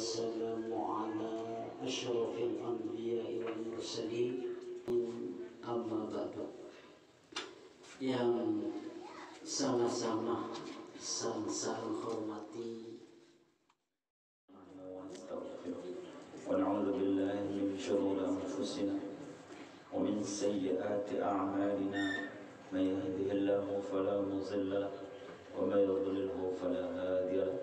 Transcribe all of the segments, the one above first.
والسلام على أشرف الأنبياء والمرسلين أما بعد. Yang sama-sama saling hormati ونعوذ بالله من شرور أنفسنا ومن سيئات أعمالنا من يهده الله فلا مضل له ومن يضلله فلا هادي له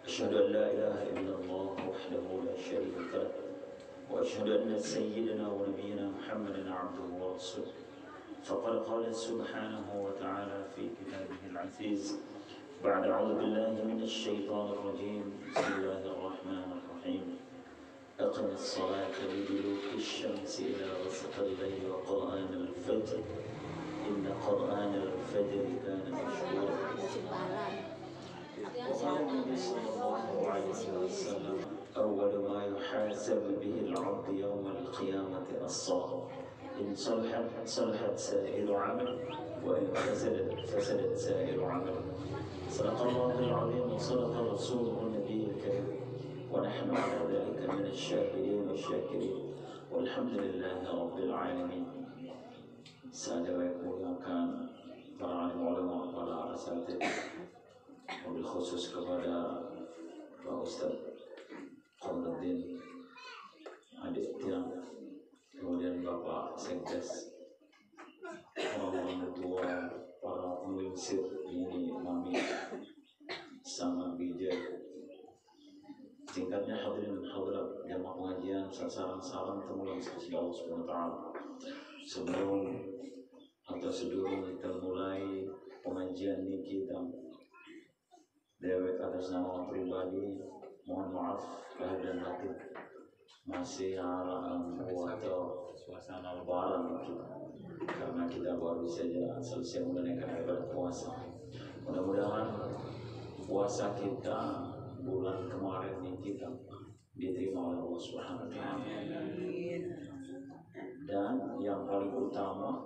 أشهد أن لا إله إلا الله وحده لا شريك له وأشهد أن سيدنا ونبينا محمدا عبده ورسوله فقد قال سبحانه وتعالى في كتابه العزيز بعد أعوذ بالله من الشيطان الرجيم بسم الله الرحمن الرحيم أقم الصلاة لدلوك الشمس إلى غسق الليل وقرآن الفجر إن قرآن الفجر كان مشهورا. وقال النبي صلى الله عليه وسلم أول ما يحاسب به العبد يوم القيامة الصلاة إن صلحت سائر عمل وإن فسدت سائر عمل. صدق الله العظيم وصدق رسوله النبي الكريم ونحن على ذلك من الشاهدين والشاكرين والحمد لله رب العالمين. Saya memuliakan para alim ulama, para asatidz, wabil khusus kepada Pak Ustadz Khairuddin Adik Tiang, kemudian Bapak Sekdes, orang tua, para pemimpin ini, Mami, sama bijak. Singkatnya hadirin dan hadirat jamaah pengajian, salam temulan sekali Allah Subhanahu wa taala. Sebelum kita mulai pengajian ini, kita dewek atas nama pribadi mohon maaf lahir dan batin masih atau suasana lebaran kita, karena kita baru saja selesai menunaikan ibadah puasa. Mudah-mudahan puasa kita bulan kemarin ini kita diterima oleh Allah Subhanahu wa taala. Dan yang paling utama,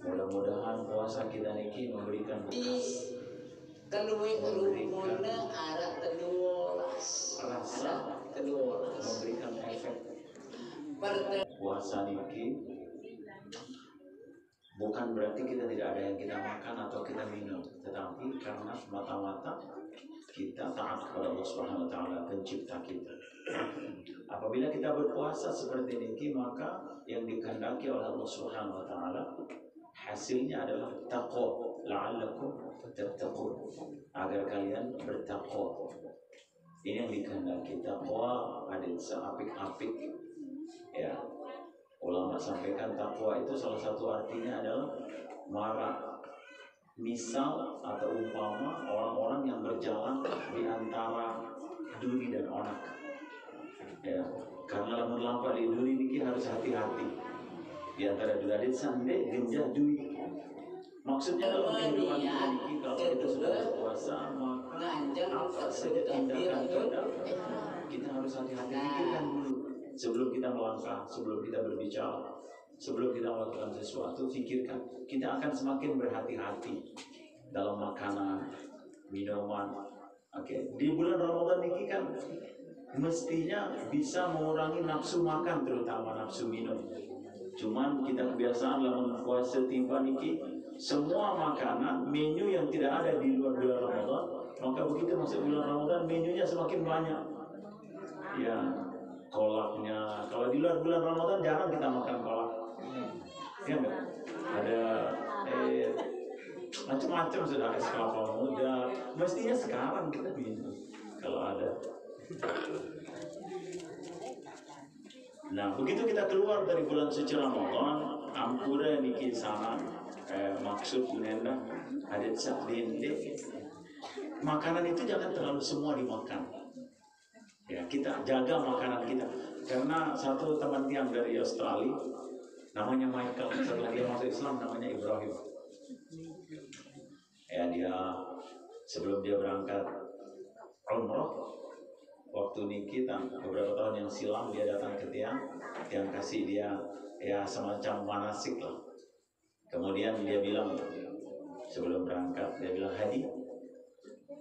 mudah-mudahan puasa kita niki memberikan memberikan efek. Puasa niki bukan berarti kita tidak ada yang kita makan atau kita minum, tetapi karena semata-mata kita taat kepada Allah Subhanahu wa taala, pencipta kita. Apabila kita berpuasa seperti ini, maka yang dikehendaki oleh Allah Subhanahu wa taala hasilnya adalah taqwa, la'allakum tattaqun, agar kalian bertakwa. Ini yang dikehendaki. Takwa ada seapik-apik, ya. Ulama sampaikan takwa itu salah satu artinya adalah marah. Misal atau umpama orang-orang yang berjalan di antara duri dan onak, ya. Karena lamun lampa di duri ini harus hati-hati. Di antara duri ada sande genjah duri. Maksudnya dalam kehidupan ini, kalau kita sudah berpuasa, maka apa saja tindakan kita harus hati-hati, pikirkan dulu sebelum kita melangkah, sebelum kita berbicara, sebelum kita melakukan sesuatu, pikirkan. Kita akan semakin berhati-hati dalam makanan, minuman. Oke. Di bulan Ramadan ini kan mestinya bisa mengurangi nafsu makan, terutama nafsu minum. Cuman kita kebiasaan dalam puasa tiba niki, semua makanan, menu yang tidak ada di luar bulan Ramadan, maka begitu masuk bulan Ramadan, menunya semakin banyak. Ya, kolaknya. Kalau di luar bulan Ramadan jarang kita makan kolak. Ya enggak? Ada macam-macam, sudah es kelapa muda. Mestinya sekarang kita minum kalau ada. Nah, begitu kita keluar dari bulan suci Ramadan, ampura niki sana, maksud nenda ada sabdinde. Makanan itu jangan terlalu semua dimakan. Ya, kita jaga makanan kita. Karena satu teman tiang dari Australia, namanya Michael, setelah dia masuk Islam namanya Ibrahim. Ya, dia sebelum dia berangkat umroh, waktu niki beberapa tahun yang silam, dia datang ke tiang kasih dia ya semacam manasik lah. Kemudian dia bilang sebelum berangkat, dia bilang, Hadi,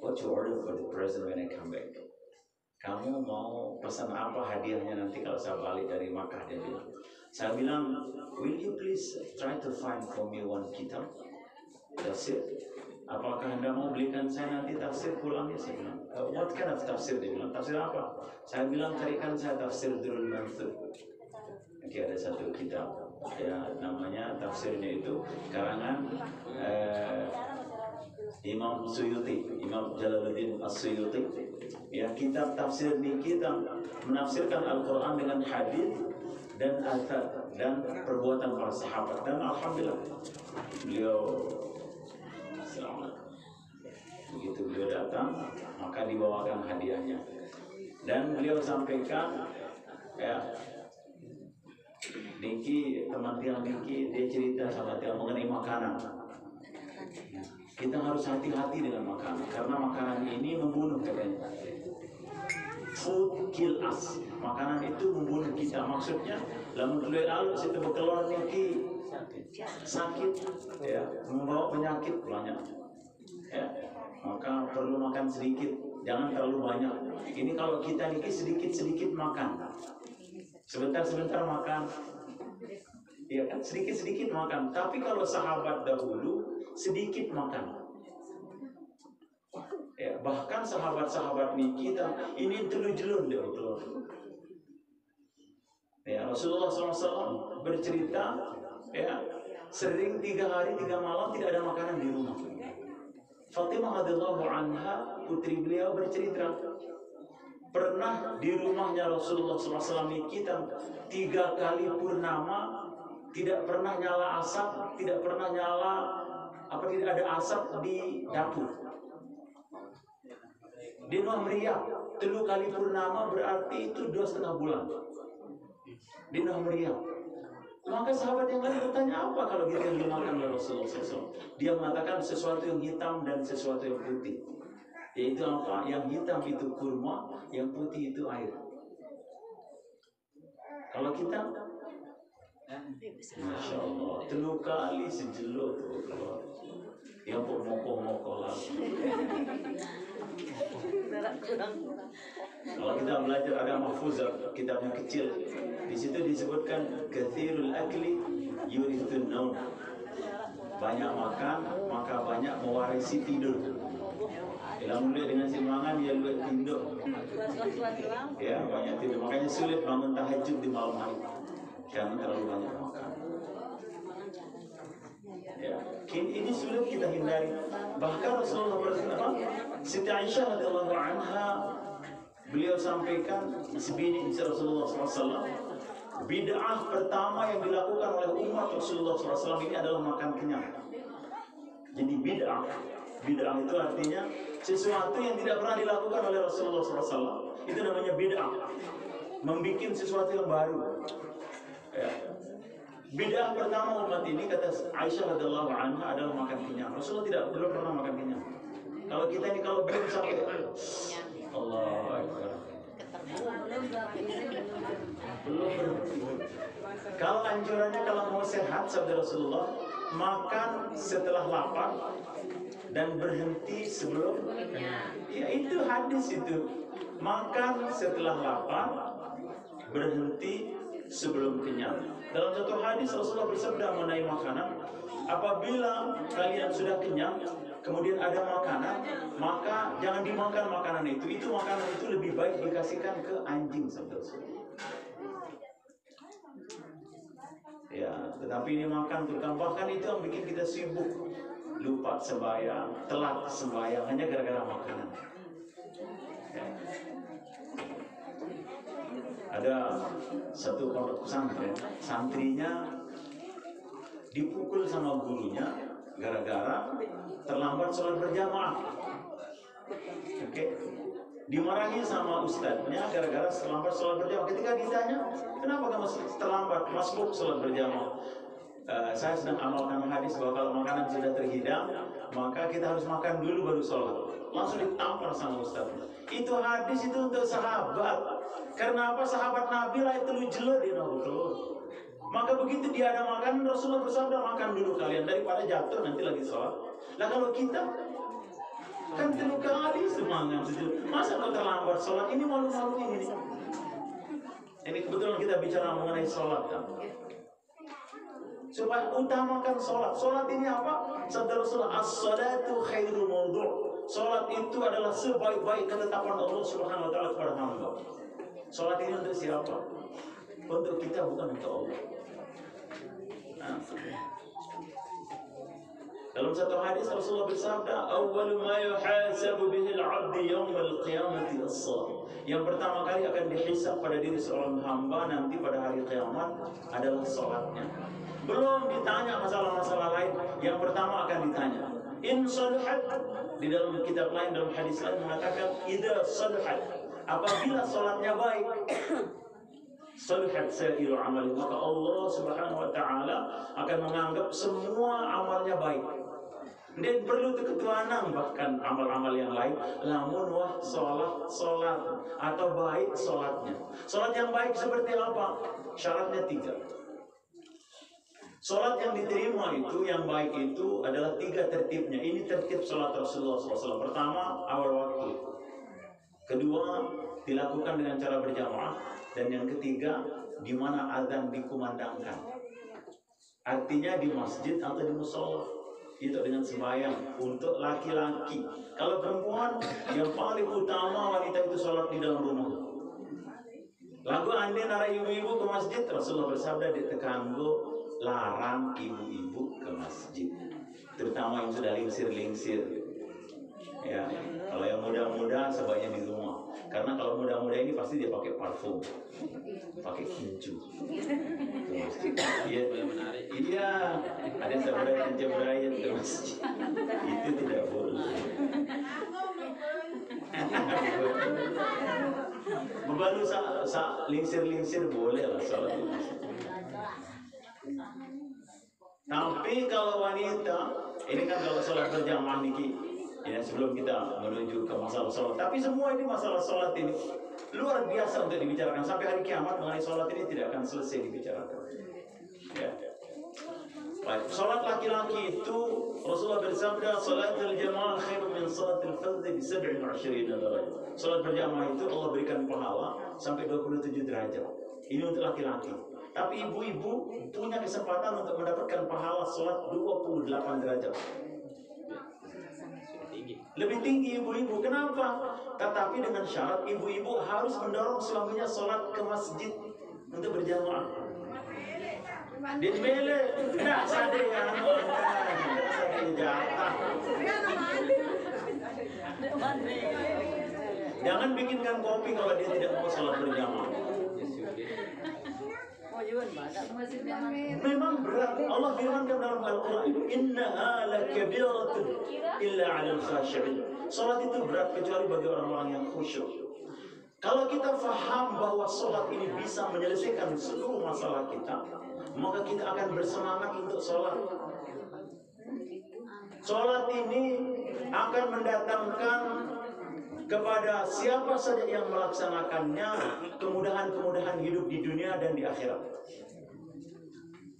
what you order for the present when I come back? kamu mau pesan apa hadiahnya nanti kalau saya balik dari Makkah? Dia bilang. Saya bilang, will you please try to find for me one kitab? Tafsir. Apakah Anda mau belikan saya nanti tafsir pulangnya? Saya bilang, what kind of tafsir? Dia bilang, tafsir apa? Saya bilang, carikan saya tafsir Durrul Mansur. Oke, ada satu kitab, ya namanya tafsirnya itu karangan Imam Suyuti, Imam Jalaluddin As-Suyuti. Ya, kitab tafsir ini kita menafsirkan Al-Quran dengan hadis dan athar dan perbuatan para sahabat. Dan alhamdulillah beliau selamat. Begitu beliau datang, maka dibawakan hadiahnya. Dan beliau sampaikan, ya, Diki, teman Tiang Diki, dia cerita sama Tiang mengenai makanan. Kita harus hati-hati dengan makanan, karena makanan ini membunuh katanya. Food kill us. Makanan itu membunuh kita. Maksudnya, lamun tuluy alus itu berkeluar Diki sakit, ya, membawa penyakit banyak. Ya, maka perlu makan sedikit, jangan terlalu banyak. Ini kalau kita Diki sedikit-sedikit makan. Sebentar-sebentar makan, ya kan, sedikit-sedikit makan. Tapi kalau sahabat dahulu sedikit makan, ya, bahkan sahabat-sahabat kita ini telur-jelur dia telur. Ya, Rasulullah SAW bercerita, ya, sering 3 hari 3 malam tidak ada makanan di rumah. Fatimah radhiyallahu anha, putri beliau, bercerita pernah di rumahnya Rasulullah SAW kita 3 kali purnama tidak pernah nyala asap, tidak ada asap di dapur. Di Nuh Meriah 3 kali purnama berarti itu 2,5 bulan. Di Nuh Meriah. Maka sahabat yang lain bertanya, apa kalau kita yang dimakan oleh Rasulullah SAW? Dia mengatakan sesuatu yang hitam dan sesuatu yang putih. Yaitu apa? Yang hitam itu kurma, yang putih itu air. Kalau kita, Masya Allah, 3 kali sejelur tuh keluar. Yang mokoh-mokoh lah. Kalau kita belajar ada mahfuzah, kitabnya kecil, di situ disebutkan kathirul akli yurithun naum. Banyak makan maka banyak mewarisi tidur. Dalam mulia dengan semangat dia luat tidur. Ya, banyak tidur. Makanya sulit bangun tahajud di malam hari karena terlalu banyak makan. Ya, ini sulit kita hindari. Bahkan Rasulullah bersabda, Siti Aisyah radhiyallahu anha, beliau sampaikan sebini Rasulullah SAW, bid'ah pertama yang dilakukan oleh umat Rasulullah SAW ini adalah makan kenyang. Jadi bid'ah itu artinya sesuatu yang tidak pernah dilakukan oleh Rasulullah SAW. Itu namanya bid'ah, membikin sesuatu yang baru. Ya. Bid'ah pertama umat ini, kata Aisyah radhiyallahu anha, adalah makan kenyang. Rasulullah belum pernah makan kenyang. Kalau kita ini kalau belum sampai Allah Akbar, belum. Kalau anjurannya kalau mau sehat, sabda Rasulullah, makan setelah lapar dan berhenti sebelum. Ya, itu hadis itu. Makan setelah lapar, berhenti sebelum kenyang. Dalam satu hadis Rasulullah bersabda mengenai makanan, apabila kalian sudah kenyang, kemudian ada makanan, maka jangan dimakan makanan itu. Itu makanan itu lebih baik dikasihkan ke anjing, sabda Rasulullah. Ya, tetapi ini makan terutama, bahkan itu yang bikin kita sibuk, lupa sembahyang, telat sembahyang hanya gara-gara makanan. Ya. Ada satu pondok pesantren, santrinya dipukul sama gurunya gara-gara terlambat sholat berjamaah. Oke, dimarahi sama ustadznya gara-gara terlambat sholat berjamaah. Ketika ditanya, kenapa kamu terlambat masbuk sholat berjamaah? Saya sedang amalkan hadis bahwa kalau makanan sudah terhidang, maka kita harus makan dulu baru sholat. Langsung ditampar sama ustadznya. Itu hadis itu untuk sahabat. Karena apa? Sahabat Nabi lah itu jelur di Nabi. Maka begitu dia ada makan, Rasulullah bersabda, makan dulu kalian daripada jatuh nanti lagi sholat. Nah kalau kita Kan 3 kali semangat sujud. Masa kau terlambat sholat? Ini malu-malu ini. Ini kebetulan kita bicara mengenai sholat kan. Supaya utamakan sholat. Sholat ini apa? Sabda Rasulullah, as-salatu khairu mawdu'. Sholat itu adalah sebaik-baik ketetapan Allah Subhanahu wa taala kepada hamba. Sholat ini untuk siapa? Untuk kita, bukan untuk Allah. Nah. Dalam satu hadis Rasulullah bersabda, "Awwalu ma yuhasabu bihi al-'abdu yawm al-qiyamati as-shalah." Yang pertama kali akan dihisab pada diri seorang hamba nanti pada hari kiamat adalah sholatnya. Belum ditanya masalah-masalah lain, yang pertama akan ditanya. In saluhat, di dalam kitab lain, dalam hadis lain mengatakan, idza saluhat, apabila sholatnya baik, saluhat sa'iru amali, maka Allah Subhanahu wa taala akan menganggap semua amalnya baik. Dan perlu ketuanan bahkan amal-amal yang lain, lamun wah sholat atau baik sholatnya. Sholat yang baik seperti apa? Syaratnya 3. Sholat yang diterima itu, yang baik itu adalah 3 tertibnya. Ini tertib sholat Rasulullah SAW. Pertama, awal waktu. Kedua, dilakukan dengan cara berjamaah. Dan yang ketiga, di mana azan dikumandangkan. Artinya di masjid atau di musola. Itu dengan sembahyang untuk laki-laki. Kalau perempuan, yang paling utama wanita itu sholat di dalam rumah. Lagu ande nara ibu-ibu ke masjid, Rasulullah bersabda ditekan larang ibu-ibu ke masjid, terutama yang sudah lingsir-lingsir. Ya, kalau yang muda-muda sebaiknya di rumah. Karena kalau muda-muda ini pasti dia pakai parfum, pakai kincu ke masjid. Iya, ada saudara yang berayat ke masjid. Itu tidak boleh. Baru lingsir-lingsir boleh lah sholat di masjid. Tapi kalau wanita, ini kan kalau sholat berjamaah niki, ya sebelum kita menuju ke masalah sholat. Tapi semua ini masalah sholat ini luar biasa untuk dibicarakan. Sampai hari kiamat mengenai sholat ini tidak akan selesai dibicarakan. Ya. Baik, sholat laki-laki itu Rasulullah bersabda, "Shalatul jamaah khairu min shalatil fardhi bi 27 derajat." Sholat berjamaah itu Allah berikan pahala sampai 27 derajat. Ini untuk laki-laki. Tapi ibu-ibu punya kesempatan untuk mendapatkan pahala sholat 28 derajat. Lebih tinggi ibu-ibu. Kenapa? Tetapi dengan syarat ibu-ibu harus mendorong suaminya sholat ke masjid untuk berjamaah. Dia bele, tidak sadar ya, tidak sadar jatah. Jangan bikinkan kopi kalau dia tidak mau sholat berjamaah. Memang berat. Allah firmankan dalam Al-Quran, "Innaha lakabiratun illa 'alal khashi'in." Salat itu berat kecuali bagi orang-orang yang khusyuk. Kalau kita faham bahwa salat ini bisa menyelesaikan seluruh masalah kita, maka kita akan bersemangat untuk salat. Salat ini akan mendatangkan kepada siapa saja yang melaksanakannya kemudahan-kemudahan hidup di dunia dan di akhirat.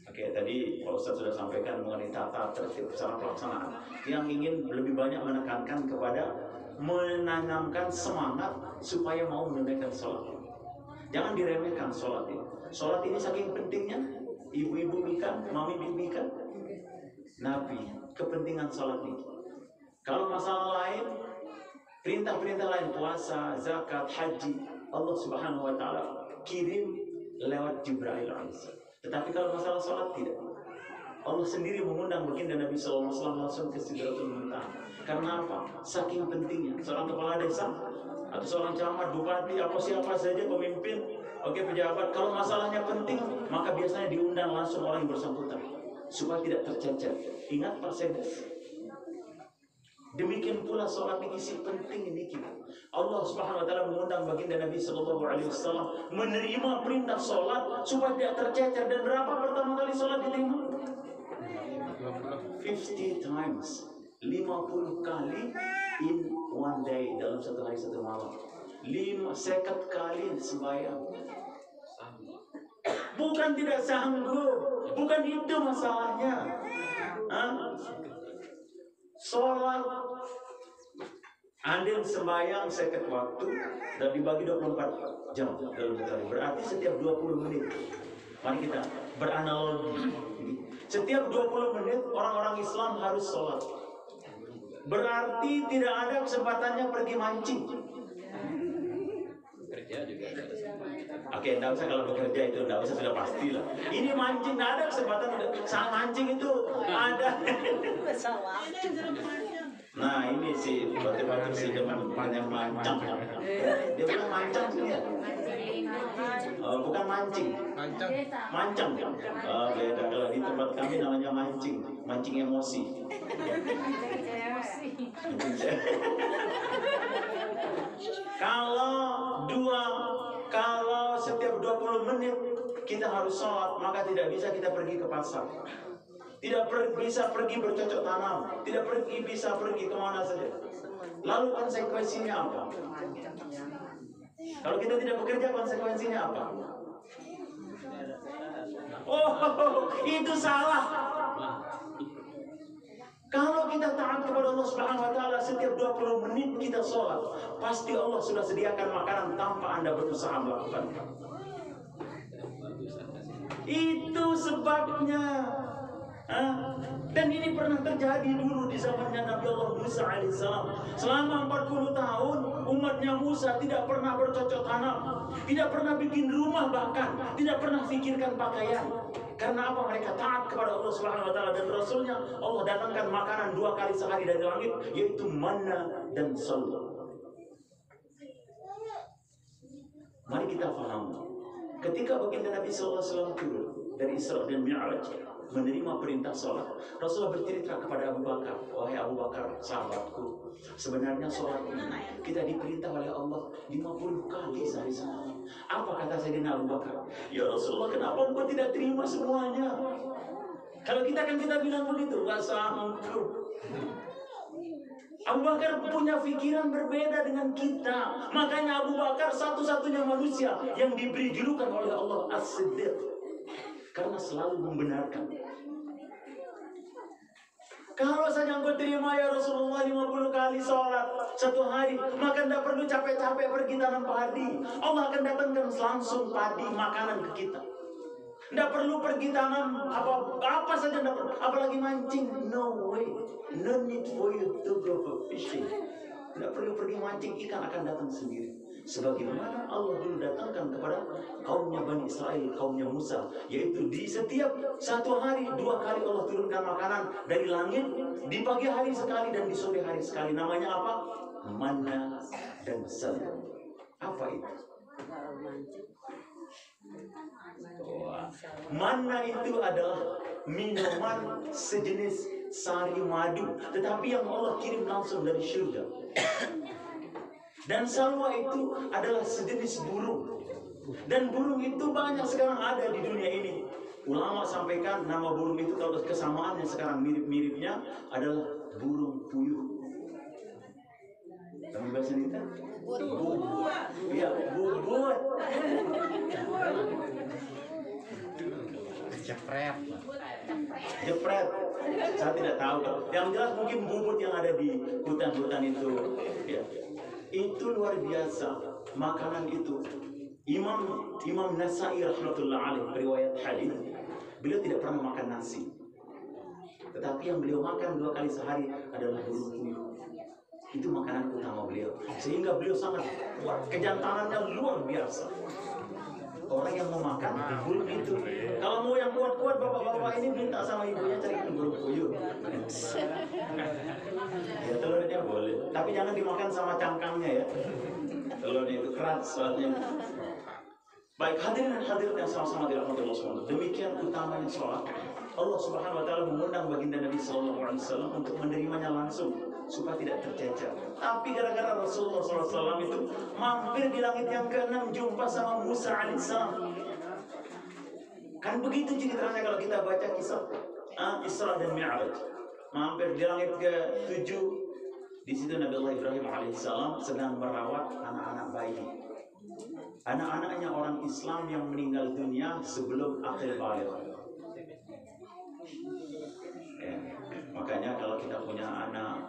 Oke, tadi Pak Ustaz sudah sampaikan mengenai tata tertib cara pelaksanaan. Yang ingin lebih banyak menekankan kepada menanamkan semangat supaya mau menunaikan sholat. Jangan diremehkan sholat ini. Sholat ini saking pentingnya, ibu-ibu ikan, mami bibi ikan, Nabi, kepentingan sholat ini. Kalau masalah lain, perintah-perintah lain, puasa, zakat, haji, Allah Subhanahu wa taala kirim lewat Jibril alaihissalam. Tetapi kalau masalah sholat tidak. Allah sendiri mengundang baginda Nabi SAW langsung ke Sidratul Muntaha. Karena apa? Saking pentingnya. Seorang kepala desa atau seorang camat, bupati, apa siapa saja pemimpin, pejabat, kalau masalahnya penting, maka biasanya diundang langsung orang yang bersangkutan supaya tidak tercecer. Ingat Pak Sedes. Demikian pula sholat ini isi penting ini kita. Allah Subhanahu wa taala mengundang baginda Nabi sallallahu alaihi wasallam menerima perintah sholat supaya tidak tercecer. Dan berapa pertama kali sholat diterima? 50 times. 50 kali in one day, dalam satu hari satu malam. 50 kali sembahyang. Bukan tidak sanggup, bukan itu masalahnya. Sholat Andai sembahyang seket waktu dan dibagi 24 jam dalam satu hari, berarti setiap 20 menit. Mari kita beranalogi. Setiap 20 menit orang-orang Islam harus sholat. Berarti tidak ada kesempatannya pergi mancing. Kerja juga ada kesempatan. Oke, enggak usah kalau bekerja itu, enggak usah, sudah pasti lah. Ini mancing, enggak ada kesempatan. Saat mancing itu ada. Nah ini si batu-batu si depan yang mancang. Dia bilang mancang sih ya. Bukan mancing. Mancang. Beda, kalau di tempat kami namanya mancing. Mancing emosi. Kalau setiap 20 menit kita harus sholat, maka tidak bisa kita pergi ke pasar. Tidak bisa pergi bercocok tanam, tidak bisa pergi kemana saja. Lalu konsekuensinya apa? Kalau kita tidak bekerja, konsekuensinya apa? Oh, itu salah. Kalau kita taat kepada Allah Subhanahu wa taala, setiap 20 menit kita sholat, pasti Allah sudah sediakan makanan tanpa Anda berusaha melakukan. Itu sebabnya. Dan ini pernah terjadi dulu di zamannya Nabi Allah Musa alaihissalam. Selama 40 tahun umatnya Musa tidak pernah bercocok tanam, tidak pernah bikin rumah, bahkan tidak pernah pikirkan pakaian. Karena apa? Mereka taat kepada Allah Subhanahu wa taala dan Rasulnya. Allah datangkan makanan 2 kali sehari dari langit, yaitu manna dan salwa. Mari kita paham, ketika baginda Nabi SAW turun dari Isra dan Mi'raj menerima perintah sholat, Rasulullah bercerita kepada Abu Bakar, wahai Abu Bakar, sahabatku, sebenarnya sholat ini kita diperintah oleh Allah 50 kali sehari semalam. Apa kata Sayyidina Abu Bakar? Ya Rasulullah, kenapa engkau tidak terima semuanya? Kalau kita kan kita bilang begitu, gak sanggup. Abu Bakar punya pikiran berbeda dengan kita. Makanya Abu Bakar satu-satunya manusia yang diberi julukan oleh Allah As-Siddiq, karena selalu membenarkan. Kalau saja engkau terima ya Rasulullah 50 kali sholat satu hari, maka tidak perlu capek-capek pergi tanam padi. Allah akan datangkan langsung padi makanan ke kita. Tidak perlu pergi tanam apa saja, tidak perlu. Apalagi mancing, no way, no need for you to go for fishing. Tidak perlu pergi mancing, ikan akan datang sendiri. Sebagaimana Allah dulu datangkan kepada kaumnya Bani Israel, kaumnya Musa, yaitu di setiap satu hari 2 kali Allah turunkan makanan dari langit, di pagi hari sekali dan di sore hari sekali. Namanya apa? Manna dan salwa. Apa itu? Manna itu adalah minuman sejenis sari madu, tetapi yang Allah kirim langsung dari surga. Dan salwa itu adalah sejenis burung. Dan burung itu banyak sekarang ada di dunia ini. Ulama sampaikan nama burung itu, kalau kesamaannya sekarang mirip-miripnya adalah burung puyuh. Kamu bahasa kita? Bubut. Iya, bubut. Jepret. Saya tidak tahu. Yang jelas mungkin bubut yang ada di hutan-hutan itu. Ya. Itu luar biasa makanan itu. Imam Nasai rahmatullah alaih riwayat hadis, beliau tidak pernah makan nasi, tetapi yang beliau makan 2 kali sehari adalah burung puyuh. Itu makanan utama beliau, sehingga beliau sangat kuat, kejantanannya luar biasa. Orang yang mau makan burung itu. Kalau mau yang kuat-kuat, bapak-bapak ini minta sama ibunya carikan burung puyuh. Ya telurnya boleh, tapi jangan dimakan sama cangkangnya ya. Telurnya itu keras soalnya. Baik, hadirin dan hadirat yang sama-sama dirahmati Allah SWT. Demikian utamanya sholat. Allah Subhanahu wa taala mengundang baginda Nabi sallallahu alaihi wasallam untuk menerimanya langsung supaya tidak tercecer. Tapi gara-gara Rasulullah SAW itu mampir di langit yang ke-6 jumpa sama Musa alaihissalam. Kan begitu ceritanya kalau kita baca kisah Isra dan Mi'raj. Mampir di langit ke-7, di situ Nabi Allah Ibrahim alaihissalam sedang merawat anak-anak bayi. Anak-anaknya orang Islam yang meninggal dunia sebelum akhir baligh. Ya, makanya kalau kita punya anak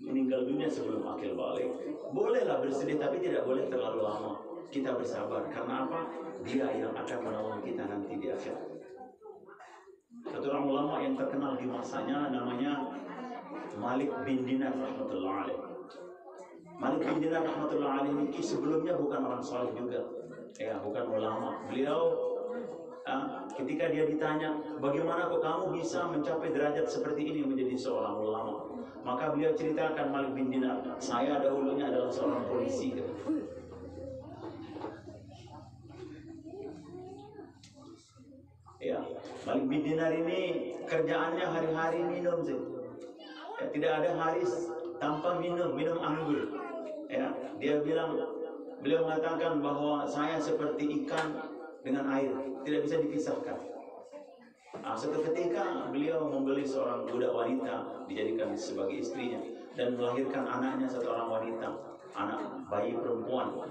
meninggal dunia sebelum akil balik, bolehlah bersedih tapi tidak boleh terlalu lama. Kita bersabar karena apa? Dia yang akan menolong kita nanti di akhirat. Satu orang ulama yang terkenal di masanya namanya Malik bin Dinar rahmatullah alaih. Malik bin Dinar rahmatullah alaih ini sebelumnya bukan orang saleh juga, ya bukan ulama. Beliau ketika dia ditanya, bagaimana kok kamu bisa mencapai derajat seperti ini menjadi seorang ulama? Maka beliau ceritakan Malik bin Dinar, saya dahulunya adalah seorang polisi. Ya, Malik bin Dinar ini kerjaannya hari-hari minum sih. Ya, tidak ada hari tanpa minum anggur. Ya, beliau mengatakan bahwa saya seperti ikan dengan air, tidak bisa dipisahkan. Suatu ketika beliau membeli seorang budak wanita dijadikan sebagai istrinya dan melahirkan anaknya, satu orang wanita, anak bayi perempuan.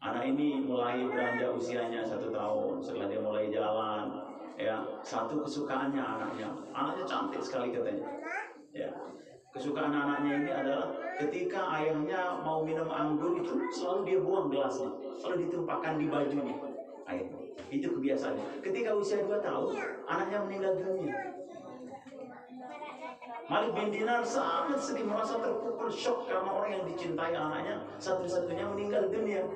Anak ini mulai beranjak usianya 1 tahun. Setelah dia mulai jalan, ya, satu kesukaannya anaknya cantik sekali katanya. Ya, kesukaan anaknya ini adalah ketika ayahnya mau minum anggur itu selalu dia buang gelasnya, selalu ditumpahkan di bajunya air. Itu kebiasaannya. Ketika usia 2 tahun, anaknya meninggal dunia. Malik bin Dinar sangat sedih, merasa terpukul, shock karena orang yang dicintai anaknya satu-satunya meninggal dunia.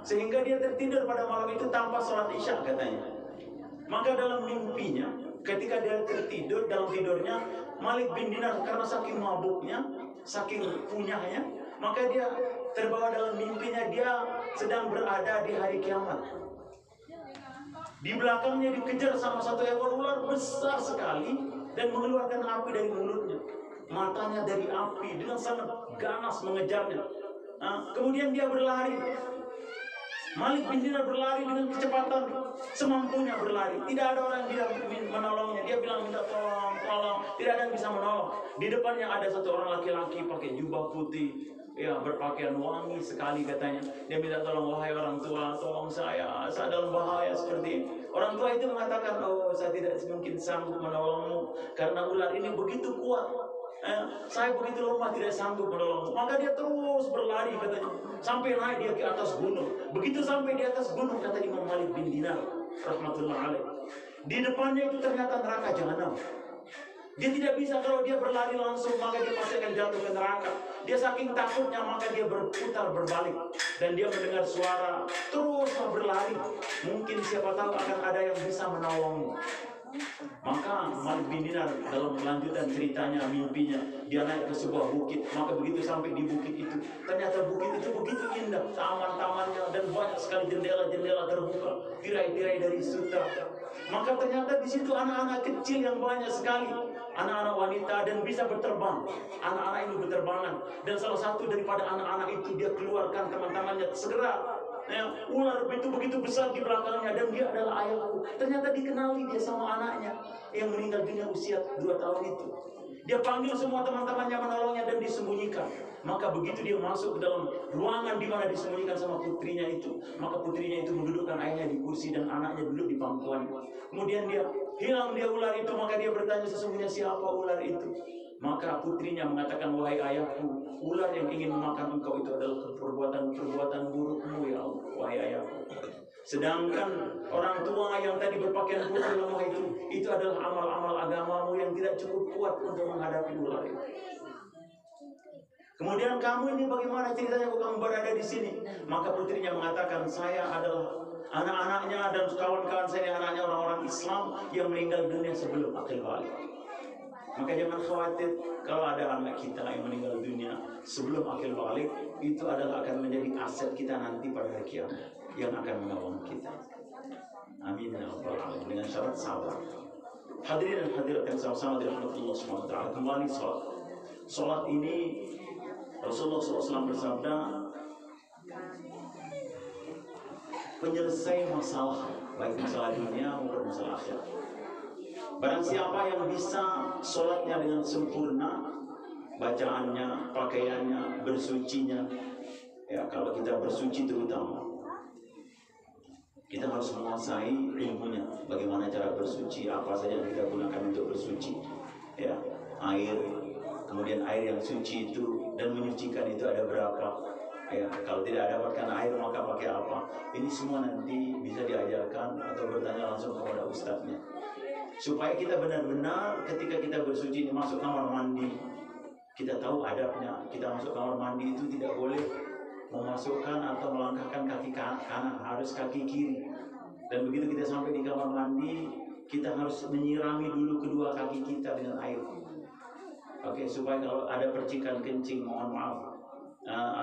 Sehingga dia tertidur pada malam itu tanpa sholat isya katanya. Maka dalam mimpinya, ketika dia tertidur, dalam tidurnya Malik bin Dinar karena saking mabuknya, saking punyanya, maka dia terbawa dalam mimpinya dia sedang berada di hari kiamat. Di belakangnya dikejar sama satu ekor ular besar sekali dan mengeluarkan api dari mulutnya. Matanya dari api dengan sangat ganas mengejarnya. Kemudian dia berlari. Malik bin Dinar berlari dengan kecepatan semampunya berlari. Tidak ada orang yang menolongnya. Dia bilang minta tolong. Tidak ada yang bisa menolong. Di depannya ada satu orang laki-laki pakai jubah putih, ya, berpakaian wangi sekali katanya. Dia minta tolong, wahai orang tua, tolong saya dalam bahaya seperti ini. Orang tua itu mengatakan, oh, saya tidak mungkin sanggup menolongmu karena ular ini begitu kuat. Saya begitu lemah, tidak sanggup menolongmu. Maka dia terus berlari katanya, sampai naik dia ke atas gunung. Begitu sampai di atas gunung, kata Imam Malik bin Dinar rahmatullah alaih, di depannya itu ternyata neraka jahanam. Dia tidak bisa, kalau dia berlari langsung maka dia pasti akan jatuh ke neraka. Dia saking takutnya maka dia berputar berbalik dan dia mendengar suara, teruslah berlari. Mungkin siapa tahu akan ada yang bisa menolongmu. Maka Malik bin Dinar dalam lanjutan ceritanya, mimpinya, dia naik ke sebuah bukit. Maka begitu sampai di bukit itu, ternyata bukit itu begitu indah, taman-tamannya, dan banyak sekali jendela-jendela terbuka, tirai-tirai dari sutra. Maka ternyata di situ anak-anak kecil yang banyak sekali, anak-anak wanita, dan bisa berterbang. Anak-anak ini berterbangan, dan salah satu daripada anak-anak itu dia keluarkan teman-temannya, segera. Ular itu begitu besar di belakangnya dan dia adalah ayahku. Ternyata dikenali dia sama anaknya yang meninggal dunia usia 2 tahun itu. Dia panggil semua teman-temannya menolongnya dan disembunyikan. Maka begitu dia masuk ke dalam ruangan di mana disembunyikan sama putrinya itu, maka putrinya itu mendudukkan ayahnya di kursi dan anaknya duduk di pangkuan. Kemudian dia hilang ular itu, maka dia bertanya sesungguhnya siapa ular itu. Maka putrinya mengatakan, wahai ayahku, ular yang ingin memakan engkau itu adalah perbuatan burukmu ya Allah, wahai ayahku. Sedangkan orang tua yang tadi berpakaian putih lemah itu adalah amal-amal agamamu yang tidak cukup kuat untuk menghadapi ular itu. Kemudian kamu ini bagaimana ceritanya kok kamu berada di sini? Maka putrinya mengatakan, saya adalah anak-anaknya dan kawan-kawan saya, anaknya orang-orang Islam yang meninggal dunia sebelum akil balik. Maka jangan khawatir kalau ada anak kita yang meninggal dunia sebelum akil balik, itu adalah akan menjadi aset kita nanti pada hari kiamat yang akan menolong kita. Amin ya rabbal alamin, dengan syarat sabar. Hadirin dan hadirat yang sama-sama dirahmati Allah Subhanahu wa taala, kembali salat. Salat ini Rasulullah SAW bersabda, penyelesai masalah, baik masalah dunia maupun masalah akhirat. Barang siapa yang bisa sholatnya dengan sempurna, bacaannya, pakaiannya, bersucinya, ya kalau kita bersuci terutama, kita harus menguasai ilmunya, bagaimana cara bersuci, apa saja yang kita gunakan untuk bersuci, ya, air, kemudian air yang suci itu dan menyucikan itu ada berapa, ya kalau tidak dapatkan air maka pakai apa. Ini semua nanti bisa diajarkan atau bertanya langsung kepada ustadznya, supaya kita benar-benar ketika kita bersuci ini masuk kamar mandi, kita tahu adabnya. Kita masuk kamar mandi itu tidak boleh memasukkan atau melangkahkan kaki kanan, harus kaki kiri. Dan begitu kita sampai di kamar mandi, kita harus menyirami dulu kedua kaki kita dengan air. Oke, supaya kalau ada percikan kencing, mohon maaf,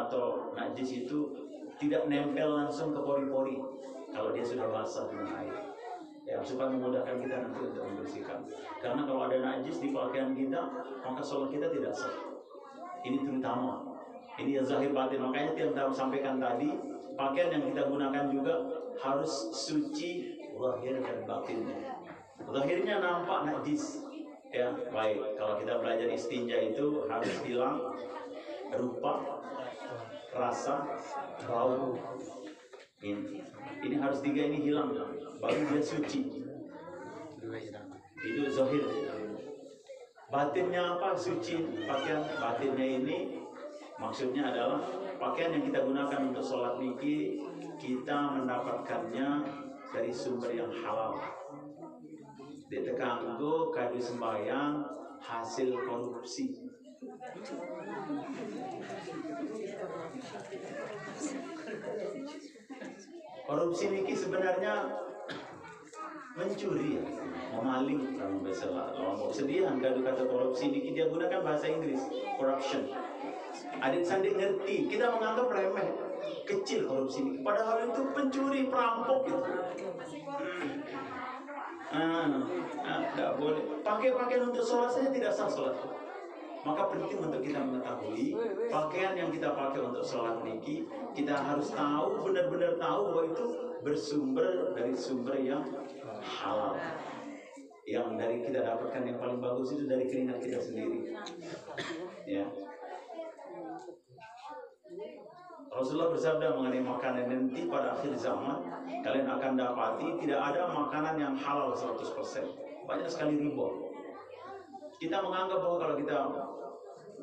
atau najis itu tidak nempel langsung ke pori-pori kalau dia sudah basah dengan air. Ya, supaya memudahkan kita nanti untuk membersihkan. Karena kalau ada najis di pakaian kita, maka sholat kita tidak sah. Ini terutama. Ini yang zahir batin. Makanya yang kita sampaikan tadi, pakaian yang kita gunakan juga harus suci zahir dan batinnya. Zahirnya nampak najis, ya baik. Kalau kita belajar istinja itu harus hilang rupa, rasa, bau. Ini harus tiga ini hilang, baru dia suci. Itu zahir. Batinnya apa? Suci. Pakaian batinnya ini maksudnya adalah pakaian yang kita gunakan untuk sholat niki, kita mendapatkannya dari sumber yang halal. Ditekanggo kadu sembahyang hasil korupsi. Korupsi niki sebenarnya mencuri, memaling, kalau bahasa Lampau. Sedihan kadu kata korupsi niki dia gunakan bahasa Inggris, corruption. Adik Sandi ngerti, kita menganggap remeh, kecil korupsi niki. Padahal itu pencuri, perampok gitu. Tidak boleh. Pakai pakaian untuk sholat saja tidak sah sholat. Maka penting untuk kita mengetahui pakaian yang kita pakai untuk sholat niki, kita harus tahu, benar-benar tahu bahwa itu bersumber dari sumber yang halal. Yang dari kita dapatkan yang paling bagus itu dari keringat kita sendiri. Ya. Rasulullah bersabda mengenai makanan, nanti pada akhir zaman kalian akan dapati tidak ada makanan yang halal 100%. Banyak sekali riba. Kita menganggap bahwa kalau kita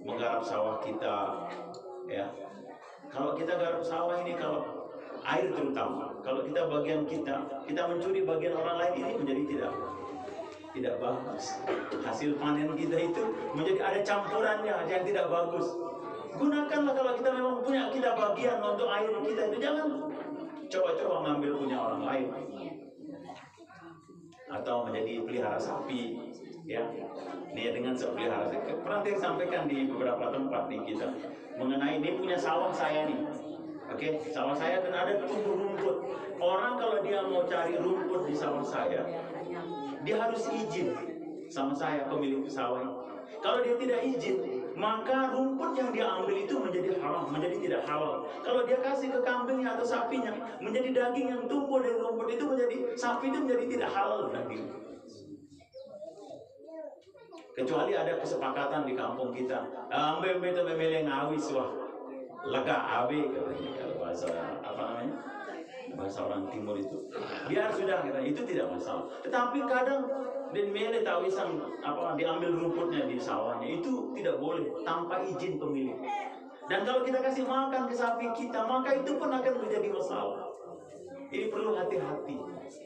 menggarap sawah kita, ya, kalau kita garap sawah ini, kalau air terutama, kalau kita bagian kita mencuri bagian orang lain, ini menjadi tidak bagus. Hasil panen kita itu menjadi ada campurannya yang tidak bagus. Gunakanlah kalau kita memang punya kita bagian untuk air kita itu, jangan coba-coba ngambil punya orang lain atau menjadi pelihara sapi, ya. Ini dengan pelihara sapi. Pernah saya sampaikan di beberapa tempat nih kita mengenai ini punya sawah saya nih. Oke, sawah saya dan ada tumbuh rumput. Orang kalau dia mau cari rumput di sawah saya, dia harus izin sama saya pemilik sawah. Kalau dia tidak izin, maka rumput yang dia ambil itu menjadi haram, menjadi tidak halal. Kalau dia kasih ke kambingnya atau sapinya, menjadi daging yang tumbuh dari rumput itu menjadi, sapi itu menjadi tidak halal daging. Kecuali ada kesepakatan di kampung kita, ambil itu memilih ngawis wah, lega abe katanya kalau bahasa apa namanya, bahasa orang timur itu, biar sudah katanya, itu tidak masalah. Tetapi kadang dan milih tawisan apa diambil rumputnya di sawahnya itu tidak boleh tanpa izin pemilik. Dan kalau kita kasih makan ke sapi kita, maka itu pun akan menjadi masalah. Ini perlu hati-hati.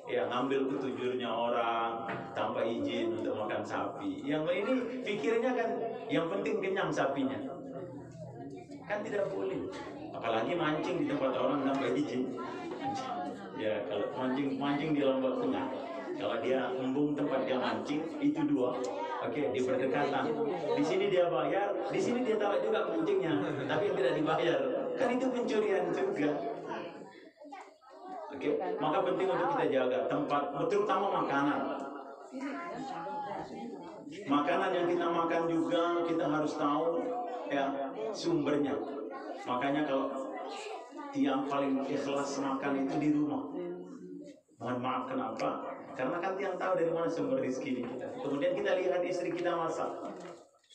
Ya, ngambil ketujurnya orang tanpa izin untuk makan sapi. Yang ini pikirnya kan yang penting kenyang sapinya. Kan tidak boleh. Apalagi mancing di tempat orang tanpa izin. Ya, kalau mancing di Lombok Tengah, kalau dia embung tempat dia mancing, itu dua. Oke, di berdekatan. Di sini dia bayar, di sini dia taruh juga mancingnya, tapi tidak dibayar. Kan itu pencurian juga. Oke, maka penting untuk kita jaga tempat, terutama makanan. Makanan yang kita makan juga kita harus tahu ya sumbernya. Makanya kalau tiang paling ikhlas makan itu di rumah. Mohon maaf kenapa? Karena kan tiang tahu dari mana sumber rezeki kita. Kemudian kita lihat istri kita masak.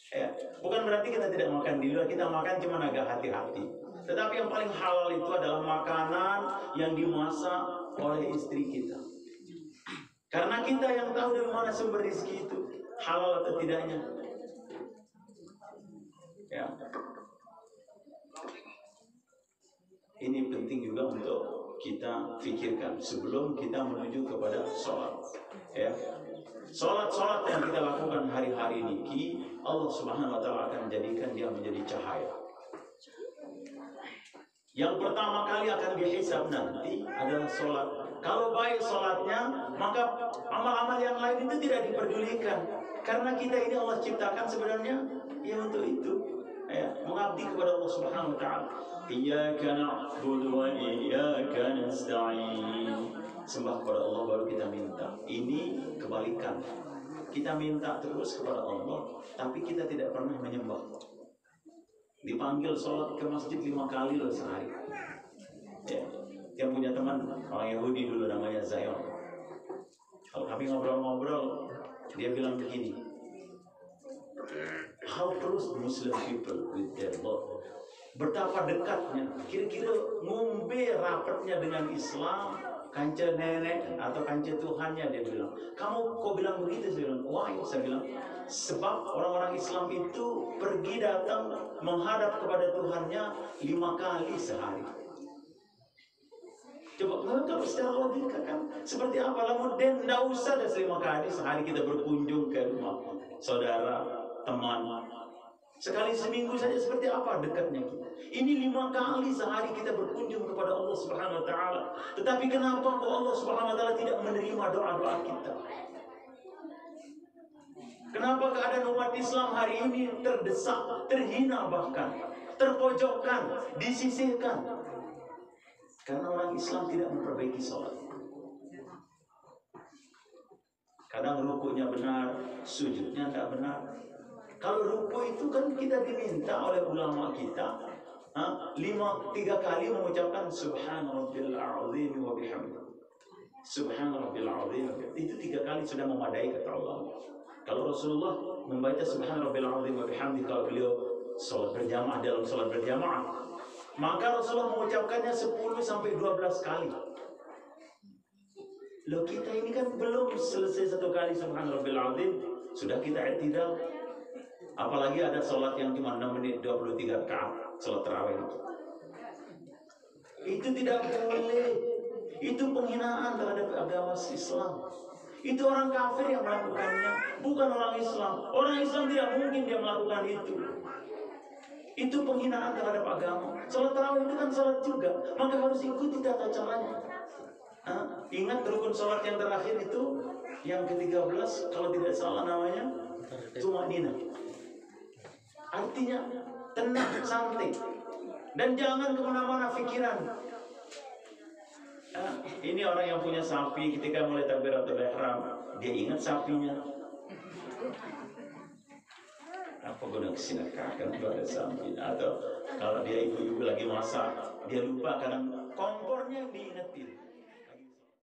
Ya, bukan berarti kita tidak makan di luar, kita makan cuma agak hati-hati. Tetapi yang paling halal itu adalah makanan yang dimasak oleh istri kita. Karena kita yang tahu dari mana sumber rezeki itu, halal atau tidaknya. Ya. Ini penting juga untuk kita pikirkan sebelum kita menuju kepada sholat. Ya. Sholat yang kita lakukan hari-hari ini, Allah Subhanahu Wa Taala akan menjadikan dia menjadi cahaya. Yang pertama kali akan dihisab nanti adalah sholat. Kalau baik sholatnya, maka amal-amal yang lain itu tidak diperdulikan. Karena kita ini Allah ciptakan sebenarnya ya untuk itu, ya, mengabdi kepada Allah Subhanahu Wa Taala. Iyyaka na'budu wa iyyaka nasta'in. Sembah kepada Allah baru kita minta. Ini kebalikan. Kita minta terus kepada Allah, tapi kita tidak pernah menyembah. Dipanggil sholat ke masjid 5 kali loh sehari. Ya. Yang punya teman orang Yahudi dulu namanya Zion. Kalau kami ngobrol-ngobrol, dia bilang begini, how close Muslim people with their Lord. Betapa dekatnya, kira-kira ngombe rapatnya dengan Islam, kanca nenek atau kanca Tuhannya. Dia bilang, kamu kok bilang begitu? Saya bilang, why? Saya bilang, sebab orang-orang Islam itu pergi datang menghadap kepada Tuhannya 5 kali sehari. Coba kalau secara logika kan seperti apa? Lalu dan tidak usah ada 5 kali sehari kita berkunjung ke rumah saudara, teman. Sekali seminggu saja seperti apa dekatnya kita. Ini 5 kali sehari kita berkunjung kepada Allah Subhanahu Wa Taala. Tetapi kenapa kok Allah Subhanahu Wa Taala tidak menerima doa-doa kita? Kenapa keadaan umat Islam hari ini terdesak, terhina bahkan, terpojokkan, disisihkan? Karena orang Islam tidak memperbaiki sholat. Kadang rukuknya benar, sujudnya tidak benar. Kalau ruku itu kan kita diminta oleh ulama kita 3 kali mengucapkan Subhana Rabbil Azim wa bihamdihi. Subhana Rabbil Azim. Itu 3 kali sudah memadai kata Allah. Kalau Rasulullah membaca Subhana Rabbil Azim wa bihamdihi kalau beliau sholat berjamaah, dalam sholat berjamaah, maka Rasulullah mengucapkannya 10 sampai 12 kali. Loh kita ini kan belum selesai 1 kali Subhana Rabbil Azim, sudah kita i'tidal. Apalagi ada sholat yang cuma 6 menit 23 rakaat, sholat tarawih. Itu tidak boleh. Itu penghinaan terhadap agama Islam. Itu orang kafir yang melakukannya, bukan orang Islam. Orang Islam tidak mungkin dia melakukan itu. Itu penghinaan terhadap agama. Sholat tarawih itu kan sholat juga, maka harus ikuti tata caranya. Ingat rukun sholat yang terakhir itu, yang ke-13 kalau tidak salah namanya tumanina. Artinya tenang, santai, dan jangan kemana-mana pikiran. Ini orang yang punya sapi ketika mulai takbiratul ihram, dia ingat sapinya. Apa guna kesinakakan itu ada sapi? Atau kalau dia ibu-ibu lagi masak, dia lupa kadang kompornya yang diingetin.